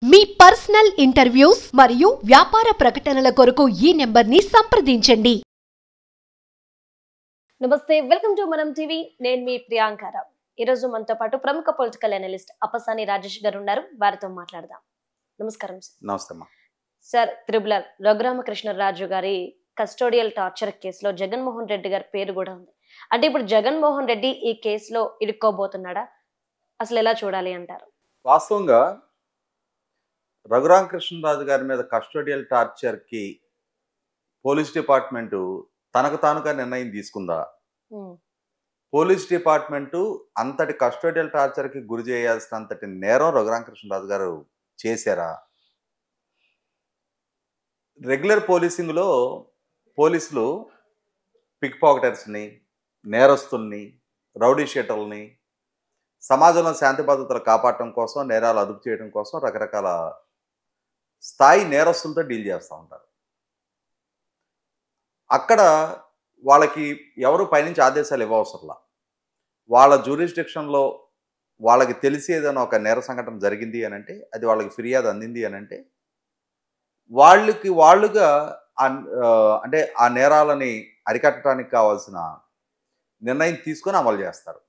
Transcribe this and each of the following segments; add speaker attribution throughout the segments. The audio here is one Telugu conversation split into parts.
Speaker 1: మీ పర్సనల్ ఇంటర్వ్యూస్ మరియు వ్యాపార ప్రకటనల కొరకు ఈ నెంబర్ని సంప్రదించండి.
Speaker 2: నమస్తే, వెల్కమ్ టు మనం టీవీ. నేను మీ ప్రియాంకారావు. ఈ రోజు మనతో పాటు ప్రముఖ పొలిటికల్ అనలిస్ట్ అప్పసాని రాజేష్ గారు ఉన్నారు. వారితో మాట్లాడదాం. నమస్కారం సార్.
Speaker 3: నమస్తే అమ్మా.
Speaker 2: సార్, త్రిబులర్ రఘురామకృష్ణరాజు గారి కస్టోడియల్ టార్చర్ కేసులో జగన్మోహన్ రెడ్డి గారి పేరు కూడా ఉంది. అంటే ఇప్పుడు జగన్మోహన్ రెడ్డి ఈ కేసులో ఇరుక్కోబోతున్నాడా? అసలు ఎలా చూడాలి అంటారు?
Speaker 3: వాస్తవంగా రఘురామకృష్ణరాజు గారి మీద కస్టోడియల్ టార్చర్కి పోలీస్ డిపార్ట్మెంటు తనకు తానుగా నిర్ణయం తీసుకుందా? పోలీస్ డిపార్ట్మెంటు అంతటి కస్టోడియల్ టార్చర్కి గురి చేయాల్సినంతటి నేరం రఘురామకృష్ణరాజు గారు చేశారా? రెగ్యులర్ పోలీసింగ్లో పోలీసులు పిక్ పాకెటర్స్ని, నేరస్తుల్ని, రౌడీ షీటర్లని సమాజంలో శాంతి భద్రతలు కాపాడటం కోసం, నేరాలు అదుపు చేయడం కోసం రకరకాల స్థాయి నేరస్తులతో డీల్ చేస్తూ ఉంటారు. అక్కడ వాళ్ళకి ఎవరు పైనుంచి ఆదేశాలు ఇవ్వవసరంలా. వాళ్ళ జ్యూరిస్డిక్షన్లో వాళ్ళకి తెలిసి ఏదైనా ఒక నేర సంఘటన జరిగింది అని అంటే, అది వాళ్ళకి ఫిర్యాదు అందింది అని అంటే, వాళ్ళుగా అంటే ఆ నేరాలని అరికట్టడానికి కావాల్సిన నిర్ణయం తీసుకొని అమలు చేస్తారు.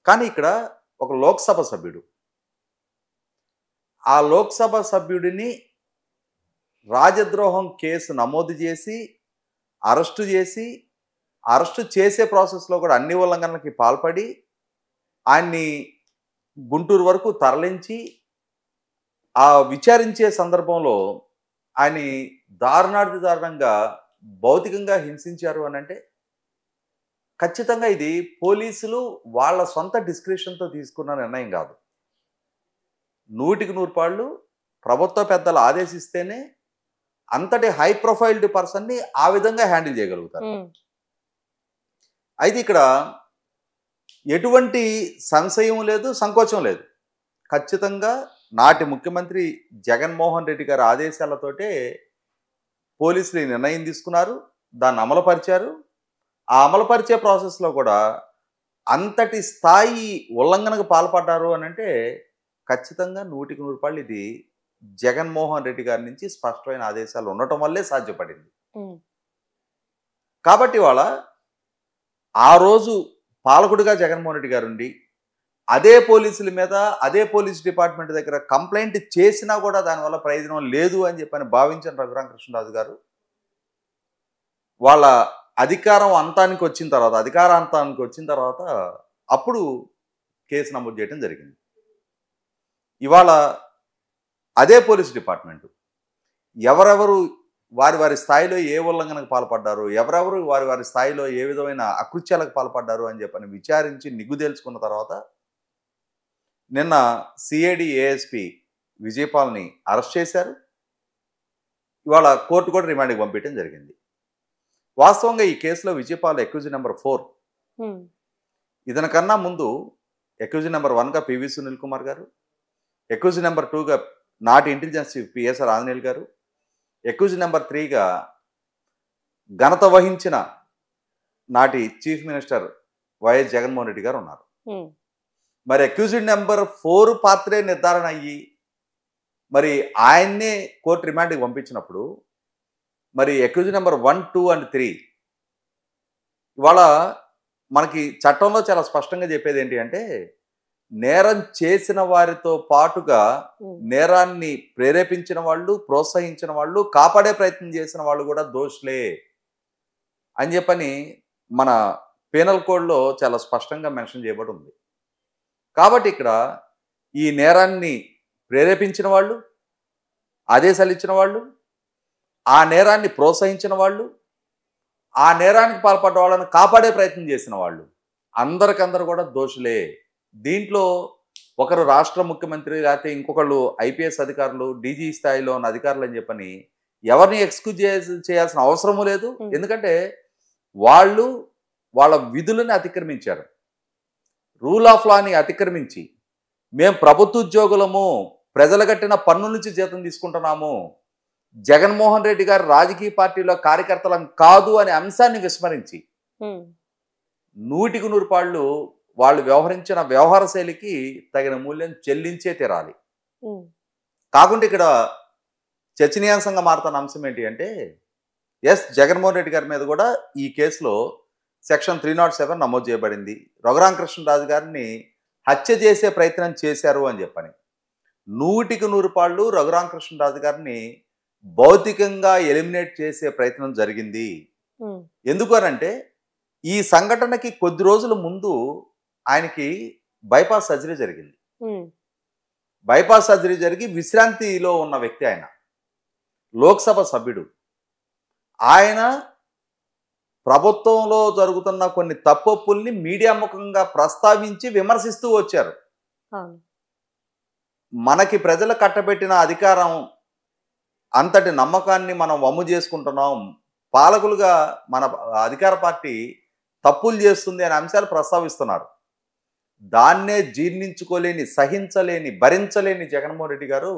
Speaker 3: కానీ ఇక్కడ ఒక లోక్సభ సభ్యుడు, ఆ లోక్సభ సభ్యుడిని రాజద్రోహం కేసు నమోదు చేసి అరెస్టు చేసే ప్రాసెస్లో కూడా అన్ని ఉల్లంఘనలకి పాల్పడి ఆయన్ని గుంటూరు వరకు తరలించి ఆ విచారించే సందర్భంలో ఆయన్ని దారుణంగా భౌతికంగా హింసించారు అని అంటే, ఖచ్చితంగా ఇది పోలీసులు వాళ్ళ సొంత డిస్క్రిప్షన్తో తీసుకున్న నిర్ణయం కాదు. 100% ప్రభుత్వ పెద్దలు ఆదేశిస్తేనే అంతటి హై ప్రొఫైల్డ్ పర్సన్ని ఆ విధంగా హ్యాండిల్ చేయగలుగుతారు. అయితే ఇక్కడ ఎటువంటి సంశయం లేదు, సంకోచం లేదు. ఖచ్చితంగా నాటి ముఖ్యమంత్రి జగన్మోహన్ రెడ్డి గారి ఆదేశాలతోటే పోలీసులు ఈ నిర్ణయం తీసుకున్నారు, దాన్ని అమలుపరిచారు. ఆ అమలుపరిచే ప్రాసెస్లో కూడా అంతటి స్థాయి ఉల్లంఘనకు పాల్పడ్డారు అని అంటే, ఖచ్చితంగా 100% ఇది జగన్మోహన్ రెడ్డి గారి నుంచి స్పష్టమైన ఆదేశాలు ఉండటం వల్లే సాధ్యపడింది. కాబట్టి వాళ్ళ ఆ రోజు పాలకుడిగా జగన్మోహన్ రెడ్డి గారు ఉండి అదే పోలీసుల మీద, అదే పోలీస్ డిపార్ట్మెంట్ దగ్గర కంప్లైంట్ చేసినా కూడా దానివల్ల ప్రయోజనం లేదు అని చెప్పని భావించిన రఘురామకృష్ణరాజు గారు వాళ్ళ అధికార అంతానికి వచ్చిన తర్వాత అప్పుడు కేసు నమోదు చేయడం జరిగింది. ఇవాళ అదే పోలీస్ డిపార్ట్మెంటు ఎవరెవరు వారి స్థాయిలో ఏ ఉల్లంఘనకు పాల్పడ్డారు, ఎవరెవరు వారి స్థాయిలో ఏ విధమైన అకృత్యాలకు పాల్పడ్డారు అని చెప్పని విచారించి నిగ్గు తేల్చుకున్న తర్వాత నిన్న సిఐడి ఏఎస్పీ విజయపాల్ని అరెస్ట్ చేశారు. ఇవాళ కోర్టు కూడా రిమాండ్కి పంపించడం జరిగింది. వాస్తవంగా ఈ కేసులో విజయపాల్ అక్యూజ్ నెంబర్ 4. ఇతనికన్నా ముందు అక్యూజ్ నెంబర్ 1గా పివి సునీల్ కుమార్ గారు, అక్యూజ్ నెంబర్ 2గా నాటి ఇంటెలిజెన్స్ చీఫ్ పిఎస్ఆర్ ఆంజనేయులు గారు, అక్యూజ్ నెంబర్ 3గా ఘనత వహించిన నాటి chief minister YS Jaganmohan Reddy గారు ఉన్నారు. మరి అక్యూజ్డ్ నెంబర్ 4 పాత్రే నిర్ధారణ అయ్యి మరి ఆయన్నే కోర్టు రిమాండ్కి పంపించినప్పుడు మరి అక్యూజ్ నెంబర్ 1, 2 and 3 ఇవాళ మనకి చట్టంలో చాలా స్పష్టంగా చెప్పేది ఏంటి అంటే, నేరం చేసిన వారితో పాటుగా నేరాన్ని ప్రేరేపించిన వాళ్ళు, ప్రోత్సహించిన వాళ్ళు, కాపాడే ప్రయత్నం చేసిన వాళ్ళు కూడా దోషులే అని చెప్పని మన పీనల్ కోడ్లో చాలా స్పష్టంగా మెన్షన్ చేయబడి ఉంది. కాబట్టి ఇక్కడ ఈ నేరాన్ని ప్రేరేపించిన వాళ్ళు, ఆదేశాలు ఇచ్చిన వాళ్ళు, ఆ నేరాన్ని ప్రోత్సహించిన వాళ్ళు, ఆ నేరానికి పాల్పడ్డ వాళ్ళని కాపాడే ప్రయత్నం చేసిన వాళ్ళు అందరికందరూ కూడా దోషులే. దీంట్లో ఒకరు రాష్ట్ర ముఖ్యమంత్రి, లేకపోతే ఇంకొకళ్ళు ఐపీఎస్ అధికారులు, డీజీ స్థాయిలో ఉన్న అధికారులు అని చెప్పని ఎవరిని ఎక్స్క్యూజ్ చేయాల్సిన అవసరము లేదు. ఎందుకంటే వాళ్ళు వాళ్ళ విధులను అతిక్రమించారు, రూల్ ఆఫ్ లాని అతిక్రమించి మేము ప్రభుత్వ ఉద్యోగులము, ప్రజలు కట్టిన పన్ను నుంచి జీతం తీసుకుంటున్నాము, జగన్మోహన్ రెడ్డి గారు రాజకీయ పార్టీలో కార్యకర్తలం కాదు అనే అంశాన్ని విస్మరించి 100% వాళ్ళు వ్యవహరించిన వ్యవహార శైలికి తగిన మూల్యం చెల్లించే తీరాలి. కాకుండా ఇక్కడ చర్చనీయాంశంగా మారుతున్న అంశం ఏంటి అంటే జగన్మోహన్ రెడ్డి గారి మీద కూడా ఈ కేసులో సెక్షన్ 307 నమోదు చేయబడింది. రఘురామకృష్ణరాజు గారిని హత్య చేసే ప్రయత్నం చేశారు అని చెప్పని 100% రఘురామకృష్ణరాజు గారిని భౌతికంగా ఎలిమినేట్ చేసే ప్రయత్నం జరిగింది. ఎందుకు అనంటే ఈ సంఘటనకి కొద్ది రోజుల ముందు ఆయనకి బైపాస్ సర్జరీ జరిగింది. బైపాస్ సర్జరీ జరిగి విశ్రాంతిలో ఉన్న వ్యక్తి ఆయన, లోక్సభ సభ్యుడు. ఆయన ప్రభుత్వంలో జరుగుతున్న కొన్ని తప్పొప్పుల్ని మీడియా ముఖంగా ప్రస్తావించి విమర్శిస్తూ వచ్చారు. మనకి ప్రజలు కట్టబెట్టిన అధికారం అంతటి నమ్మకాన్ని మనం వమ్ము చేసుకుంటున్నాం, పాలకులుగా మన అధికార పార్టీ తప్పులు చేస్తుంది అనే అంశాలు ప్రస్తావిస్తున్నారు. దాన్నే జీర్ణించుకోలేని, సహించలేని, భరించలేని జగన్మోహన్ రెడ్డి గారు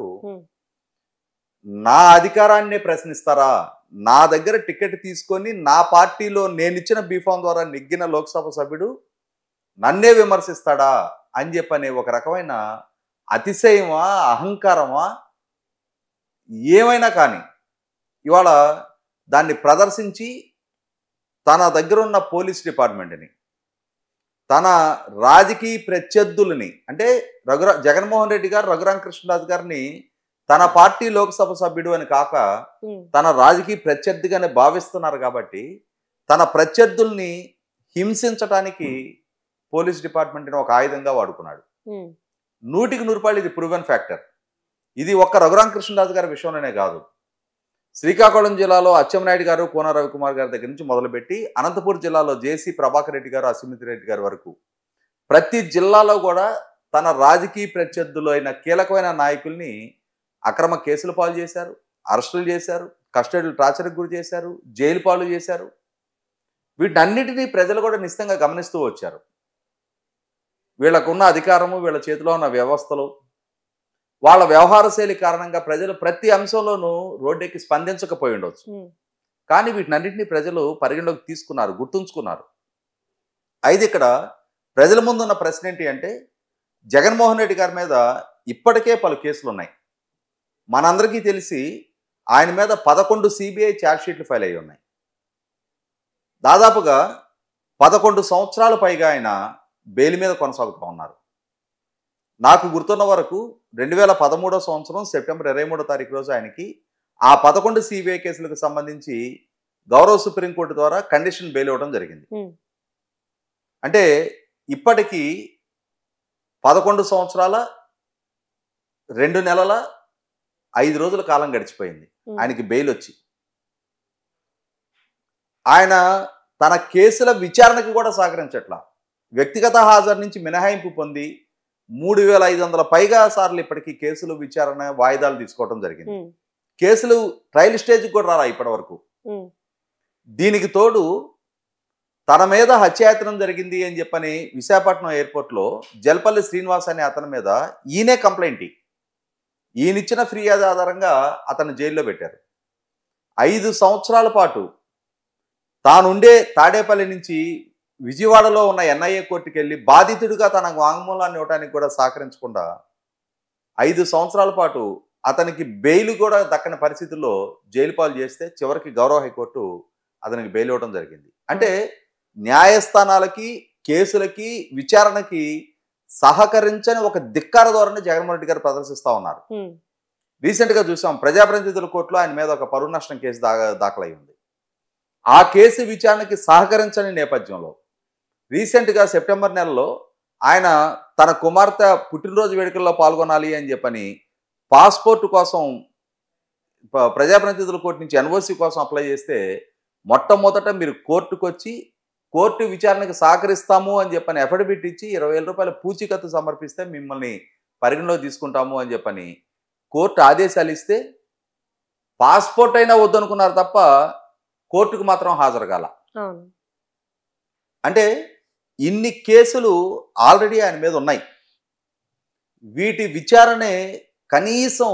Speaker 3: నా అధికారాన్ని ప్రశ్నిస్తారా, నా దగ్గర టికెట్ తీసుకొని నా పార్టీలో నేనిచ్చిన బీఫామ్ ద్వారా నెగ్గిన లోక్సభ సభ్యుడు నన్నే విమర్శిస్తాడా అని చెప్పనే ఒక రకమైన అతిశయమా, అహంకారమా, ఏమైనా కానీ ఇవాళ దాన్ని ప్రదర్శించి తన దగ్గర ఉన్న పోలీస్ డిపార్ట్మెంట్ని, తన రాజకీయ ప్రత్యర్థులని, అంటే జగన్మోహన్ రెడ్డి గారు రఘురామకృష్ణరాజు గారిని తన పార్టీ లోక్సభ సభ్యుడు అని కాక తన రాజకీయ ప్రత్యర్థిగానే భావిస్తున్నారు కాబట్టి తన ప్రత్యర్థుల్ని హింసించడానికి పోలీస్ డిపార్ట్మెంట్ని ఒక ఆయుధంగా వాడుకున్నాడు. 100% ఇది ప్రూవెన్ ఫ్యాక్టర్. ఇది ఒక్క రఘురామకృష్ణరాజు గారి విషయంలోనే కాదు, శ్రీకాకుళం జిల్లాలో అచ్చెన్నాయుడు గారు, కోన రవికుమార్ గారి దగ్గర నుంచి మొదలుపెట్టి అనంతపూర్ జిల్లాలో జేసీ ప్రభాకర్ రెడ్డి గారు, అసిమిత్ రెడ్డి గారి వరకు ప్రతి జిల్లాలో కూడా తన రాజకీయ ప్రత్యర్థులు అయిన కీలకమైన నాయకుల్ని అక్రమ కేసులు పాలు చేశారు, అరెస్టులు చేశారు, కస్టడీ టార్చర్కి గురి చేశారు, జైలు పాలు చేశారు. వీటన్నిటినీ ప్రజలు కూడా నిశ్చితంగా గమనిస్తూ వచ్చారు. వీళ్ళకున్న అధికారము, వీళ్ళ చేతిలో ఉన్న వ్యవస్థలు, వాళ్ళ వ్యవహార శైలి కారణంగా ప్రజలు ప్రతి అంశంలోనూ రోడ్డెక్కి స్పందించకపోయి ఉండవచ్చు. కానీ వీటినన్నింటినీ ప్రజలు పరిగణలోకి తీసుకున్నారు, గుర్తుంచుకున్నారు. అయితే ఇక్కడ ప్రజల ముందున్న ప్రశ్న ఏంటి అంటే జగన్మోహన్ రెడ్డి గారి మీద ఇప్పటికే పలు కేసులు ఉన్నాయి. మనందరికీ తెలిసి ఆయన మీద 11 సిబిఐ ఛార్జ్షీట్లు ఫైల్ అయ్యి ఉన్నాయి. దాదాపుగా 11 సంవత్సరాల పైగా ఆయన బెయిల్ మీద కొనసాగుతూ ఉన్నారు. నాకు గుర్తున్న వరకు 2013 సంవత్సరం సెప్టెంబర్ 23వ తారీఖు రోజు ఆయనకి ఆ 11 సిబిఐ కేసులకు సంబంధించి గౌరవ సుప్రీంకోర్టు ద్వారా కండిషన్ బెయిల్ ఇవ్వడం జరిగింది. అంటే ఇప్పటికీ 11 సంవత్సరాల 2 నెలల 5 రోజుల కాలం గడిచిపోయింది ఆయనకి బెయిల్ వచ్చి. ఆయన తన కేసుల విచారణకు కూడా సహకరించట్లా. వ్యక్తిగత హాజరు నుంచి మినహాయింపు పొంది 3500 పైగా సార్లు ఇప్పటికీ కేసులు విచారణ వాయిదాలు తీసుకోవడం జరిగింది. కేసులు ట్రయల్ స్టేజ్కి కూడా రాలా ఇప్పటి వరకు. దీనికి తోడు తన మీద హత్యాయత్నం జరిగింది అని చెప్పని విశాఖపట్నం ఎయిర్పోర్ట్లో జల్పల్లి శ్రీనివాస్ అనే అతని మీద ఈయనే కంప్లైంట్, ఈయనిచ్చిన ఫిర్యాదు ఆధారంగా అతను జైల్లో పెట్టారు. 5 సంవత్సరాల పాటు తానుండే తాడేపల్లి నుంచి విజయవాడలో ఉన్న ఎన్ఐఏ కోర్టుకు వెళ్ళి బాధితుడిగా తన వాంగ్మూలాన్ని ఇవ్వడానికి కూడా సహకరించకుండా 5 సంవత్సరాల పాటు అతనికి బెయిల్ కూడా దక్కని పరిస్థితుల్లో జైలు పాలు చేస్తే చివరికి గౌరవ హైకోర్టు అతనికి బెయిల్ ఇవ్వడం జరిగింది. అంటే న్యాయస్థానాలకి, కేసులకి, విచారణకి సహకరించని ఒక ధిక్కార ధోరణి జగన్మోహన్ రెడ్డి గారు ప్రదర్శిస్తూ ఉన్నారు. రీసెంట్గా చూసాం ప్రజాప్రతినిధుల కోర్టులో ఆయన మీద ఒక పరువు నష్టం కేసు దాఖలై ఉంది. ఆ కేసు విచారణకి సహకరించని నేపథ్యంలో రీసెంట్గా సెప్టెంబర్ నెలలో ఆయన తన కుమార్తె పుట్టినరోజు వేడుకల్లో పాల్గొనాలి అని చెప్పని పాస్పోర్ట్ కోసం ప్రజాప్రతినిధుల కోర్టు నుంచి ఎన్ఓసి కోసం అప్లై చేస్తే మొట్టమొదట మీరు కోర్టుకు వచ్చి కోర్టు విచారణకు సహకరిస్తాము అని చెప్పని అఫిడవిట్ ఇచ్చి 20,000 రూపాయల పూచీకత్తు సమర్పిస్తే మిమ్మల్ని పరిగణలో తీసుకుంటాము అని చెప్పని కోర్టు ఆదేశాలు ఇస్తే పాస్పోర్ట్ అయినా వద్దనుకున్నారు తప్ప కోర్టుకు మాత్రం హాజరు కాల. అంటే ఇన్ని కేసులు ఆల్రెడీ ఆయన మీద ఉన్నాయి. వీటి విచారణే కనీసం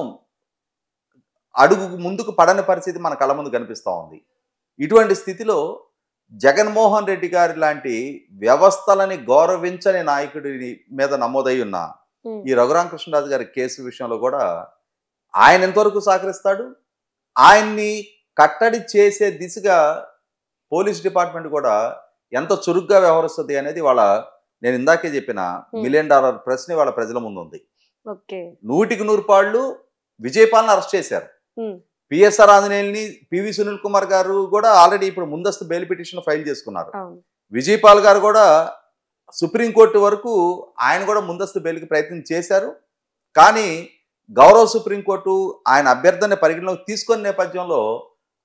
Speaker 3: అడుగు ముందుకు పడని పరిస్థితి మన కళ్ళ ముందు కనిపిస్తూ ఉంది. ఇటువంటి స్థితిలో జగన్మోహన్ రెడ్డి గారి లాంటి వ్యవస్థలని గౌరవించని నాయకుడి మీద నమోదై ఉన్న ఈ రఘురామకృష్ణరాజు గారి కేసు విషయంలో కూడా ఆయన ఎంతవరకు సహకరిస్తాడు, ఆయన్ని కట్టడి చేసే దిశగా పోలీస్ డిపార్ట్మెంట్ కూడా ఎంత చురుగ్గా వ్యవహరిస్తుంది అనేది వాళ్ళ, నేను ఇందాకే చెప్పిన $1 మిలియన్ ప్రశ్న వాళ్ళ ప్రజల ముందు ఉంది. 100% పాళ్ళు విజయపాల్ని అరెస్ట్ చేశారు. పిఎస్ఆర్ ఆంజనేయుల్ని, పివి సునీల్ కుమార్ గారు కూడా ఆల్రెడీ ఇప్పుడు ముందస్తు బెయిల్ పిటిషన్ ఫైల్ చేసుకున్నారు. విజయపాల్ గారు కూడా సుప్రీంకోర్టు వరకు ఆయన కూడా ముందస్తు బెయిల్కి ప్రయత్నం చేశారు. కానీ గౌరవ సుప్రీంకోర్టు ఆయన అభ్యర్థన పరిగణలోకి తీసుకునే నేపథ్యంలో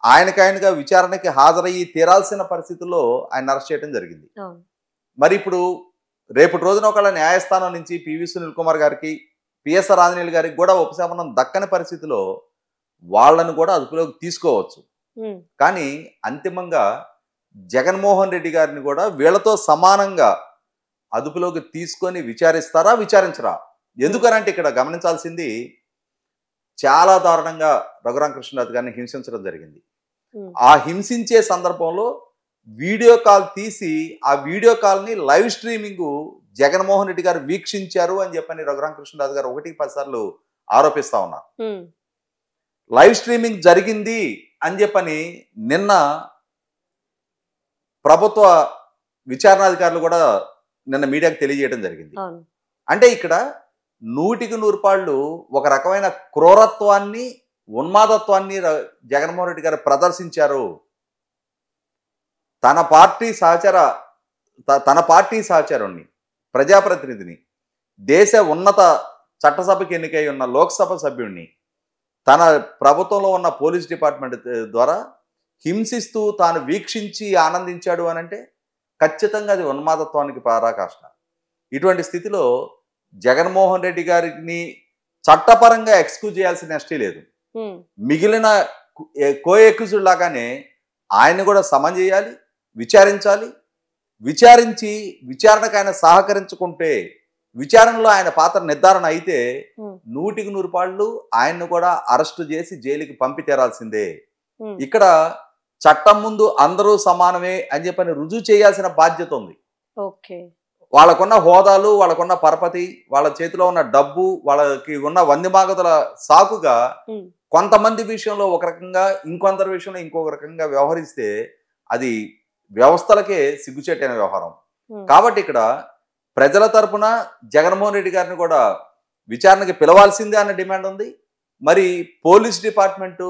Speaker 3: ఆయనగా విచారణకి హాజరయ్యి తీరాల్సిన పరిస్థితుల్లో ఆయన అరెస్ట్ చేయడం జరిగింది. మరి ఇప్పుడు రేపటి రోజున ఒకళ్ళ న్యాయస్థానం నుంచి పివి సునీల్ కుమార్ గారికి, పిఎస్ఆర్ ఆంజనేయులు గారికి కూడా ఉపశమనం దక్కని పరిస్థితిలో వాళ్ళను కూడా అదుపులోకి తీసుకోవచ్చు. కానీ అంతిమంగా జగన్మోహన్ రెడ్డి గారిని కూడా వీళ్ళతో సమానంగా అదుపులోకి తీసుకొని విచారిస్తారా, విచారించరా? ఎందుకనంటే ఇక్కడ గమనించాల్సింది, చాలా దారుణంగా రఘురామకృష్ణరాజు గారిని హింసించడం జరిగింది. ఆ హింసించే సందర్భంలో వీడియో కాల్ తీసి ఆ వీడియో కాల్ని లైవ్ స్ట్రీమింగ్ జగన్మోహన్ రెడ్డి గారు వీక్షించారు అని చెప్పని రఘురామకృష్ణరాజు గారు 1-10 సార్లు ఆరోపిస్తా ఉన్నారు. లైవ్ స్ట్రీమింగ్ జరిగింది అని చెప్పని నిన్న ప్రభుత్వ విచారణాధికారులు కూడా నిన్న మీడియాకు తెలియజేయడం జరిగింది. అంటే ఇక్కడ 100% ఒక రకమైన క్రూరత్వాన్ని, ఉన్మాదత్వాన్ని జగన్మోహన్ రెడ్డి గారు ప్రదర్శించారు. తన పార్టీ సహచరుణ్ణి, ప్రజాప్రతినిధిని, దేశ ఉన్నత చట్టసభకి ఎన్నికై ఉన్న లోక్సభ సభ్యుడిని తన ప్రభుత్వంలో ఉన్న పోలీస్ డిపార్ట్మెంట్ ద్వారా హింసిస్తూ తాను వీక్షించి ఆనందించాడు అని అంటే ఖచ్చితంగా అది ఉన్మాదత్వానికి పరాకాష్ట. ఇటువంటి స్థితిలో జగన్మోహన్ రెడ్డి గారిని చట్టపరంగా ఎక్స్క్యూజ్ చేయాల్సిన నెస్టే లేదు. మిగిలిన కో ఎక్యూజ్డ్ లాగానే ఆయన కూడా సమన్ చేయాలి, విచారించాలి. విచారించి విచారణకు ఆయన సహకరించుకుంటే, విచారణలో ఆయన పాత్ర నిర్ధారణ అయితే 100% ఆయన్ను కూడా అరెస్టు చేసి జైలుకి పంపి తీరాల్సిందే. ఇక్కడ చట్టం ముందు అందరూ సమానమే అని చెప్పని రుజువు చేయాల్సిన బాధ్యత ఉంది. వాళ్ళకున్న హోదాలు, వాళ్ళకున్న పరపతి, వాళ్ళ చేతిలో ఉన్న డబ్బు, వాళ్ళకి ఉన్న వందిమాగతుల సాకుగా కొంతమంది విషయంలో ఒక రకంగా, ఇంకొందరి విషయంలో ఇంకొక రకంగా వ్యవహరిస్తే అది వ్యవస్థలకే సిగ్గుచేటైన వ్యవహారం. కాబట్టి ఇక్కడ ప్రజల తరపున జగన్మోహన్ రెడ్డి గారిని కూడా విచారణకి పిలవాల్సిందే అన్న డిమాండ్ ఉంది. మరి పోలీస్ డిపార్ట్మెంటు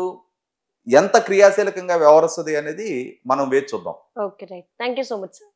Speaker 3: ఎంత క్రియాశీలకంగా వ్యవహరిస్తుంది అనేది మనం వేచి చూద్దాం.
Speaker 2: Okay, right. Thank you so much sir.